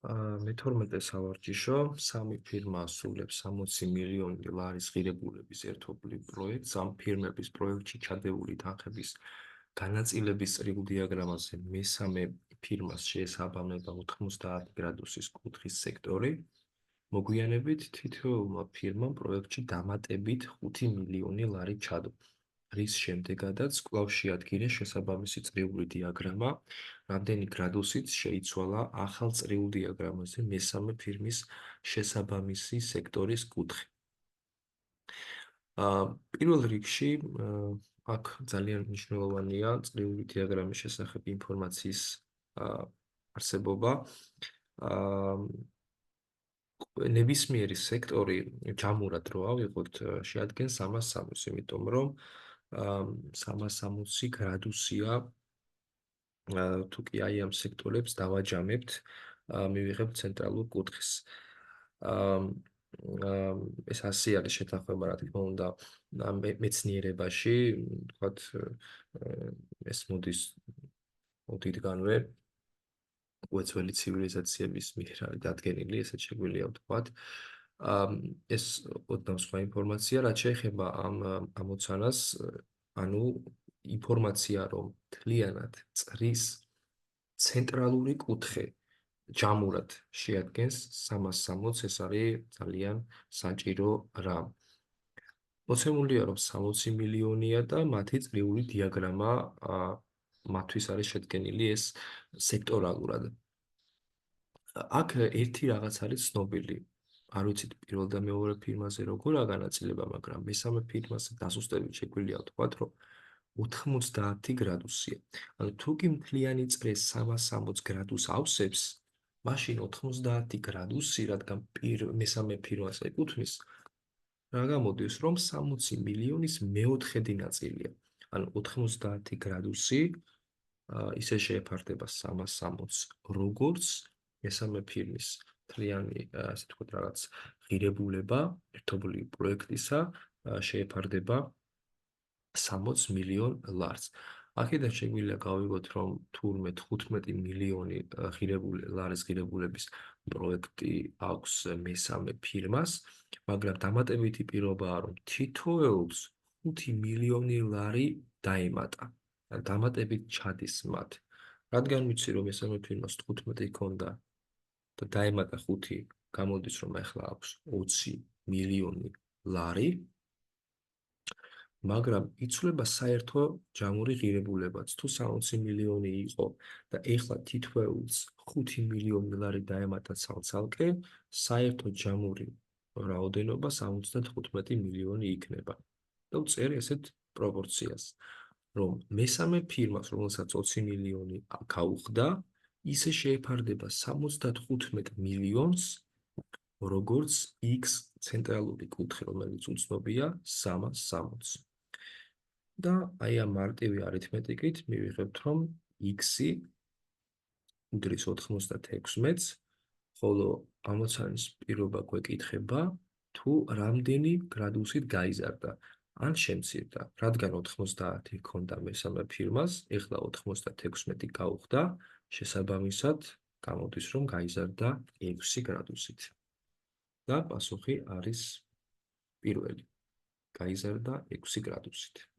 მე-12 სავარჯიშო, სამი ფირმა ასრულებს 60 მილიონი ლარის ღირებულების ერთობლივ პროექტს. ამ ფირმების პროექტში ჩადებული თანხების განაწილების წრიულ დიაგრამაზე მესამე ფირმას შეესაბამება 90 გრადუსის კუთხის სექტორი. მოგვიანებით თითოეულმა ფირმამ პროექტში დამატებით 5 მილიონი ლარი ჩადო, რის შემდეგადაც კვლავ შეადგინეს შესაბამისი წრიული დიაგრამა, რამდენი გრადუსით შეიცვალა ახალ წრიულ დიაგრამაზე მესამე ფირმის შესაბამისი სექტორის კუთხე. პირველ რიგში აქ ძალიან მნიშვნელოვანია წრიული დიაგრამის შესახებ ინფორმაციის არსებობა. ნებისმიერი სექტორი ჯამურად რო ავიღოთ, შეადგენს 360, იმიტომ რომ 360 გრადუსია თუ კი აი ამ სექტორებს დავაჯამებთ, მივიღებთ ცენტრალურ კუთხეს. ეს ასე არის შეთანხმება, რა თქმა უნდა, მეცნიერებაში, თქვათ, ეს მოდის ოდითგანვე უეცველი ცივილიზაციების მიერ არის დადგენილი, ესეც შეგვიძლია ვთქვათ. ეს ოდნავ სხვა ინფორმაცია, რაც შეეხება ამ ამოცანას, ანუ ინფორმაცია, რომ მთლიანად წრის ცენტრალური კუთხე ჯამურად შეადგენს 360, ეს არის ძალიან საჭირო რამ. მოცემულია, რომ 60 მილიონია და მათი წრიული დიაგრამა მათთვის არის შედგენილი ეს სექტორალურად. აქ ერთი რაღაც არის ცნობილი. არ ვიცით პირველ და მეორე ფირმაზე როგორია განაწილება, მაგრამ მესამე ფირმაზე დასუსტებით შეგვიძლია ვთქვათ, რომ 90 გრადუსია. ანუ თუ კი მთლიანი წრეს 360 გრადუსს ავსებს, მაშინ 90 გრადუსი, რადგან მესამე ფირმას ეკუთვნის, რა გამოდის, რომ 60 მილიონის მეოთხედი ნაწილია. ანუ 90 გრადუსი ისე შეეფარდება 360, როგორც მესამე ფირმის მთლიანი, ასე თქვათ, რაღაც ღირებულება ერთობლივი პროექტისა შეეფარდება 60 მილიონ ლარს. აქედან შეგვიძლია გავიგოთ, რომ თურმე 15 მილიონი ლარის ღირებულების პროექტი აქვს მესამე ფირმას, მაგრამ დამატებითი პირობაა, რომ თითოეულს 5 მილიონი ლარი დაემატა. დამატებით ჩადის მათ. რადგან ვიცი, რომ მესამე ფირმას 15 ჰქონდა და დაემატა 5, გამოდის, რომ ახლა აქვს 20 მილიონი ლარი, მაგრამ იცვლება საერთო ჯამური ღირებულებაც. თუ 60 მილიონი იყო და ეხლა თითოეულს 5 მილიონი ლარი დაემატა ცალ-ცალკე, საერთო ჯამური რაოდენობა 75 მილიონი იქნება. და ვწერ ესეთ პროპორციას, რომ მესამე ფირმას, რომელსაც 20 მილიონი გაუხდა, ისე შეეფარდება 75 მილიონს, როგორც X ცენტრალური კუთხე, რომელიც უცნობია 360. და აი ამ მარტივი არითმეტიკით მივიღებთ, რომ X-ი უდრის 96-ს, ხოლო ამოცანის პირობა გვეკითხება, თუ რამდენი გრადუსით გაიზარდა, ან შემცირდა, რადგან 90 ჰქონდა მესამე ფირმას, ეხლა 96 გაუხდა, შესაბამისად გამოდის, რომ გაიზარდა 6 გრადუსით. და პასუხი არის პირველი. გაიზარდა 6 გრადუსით.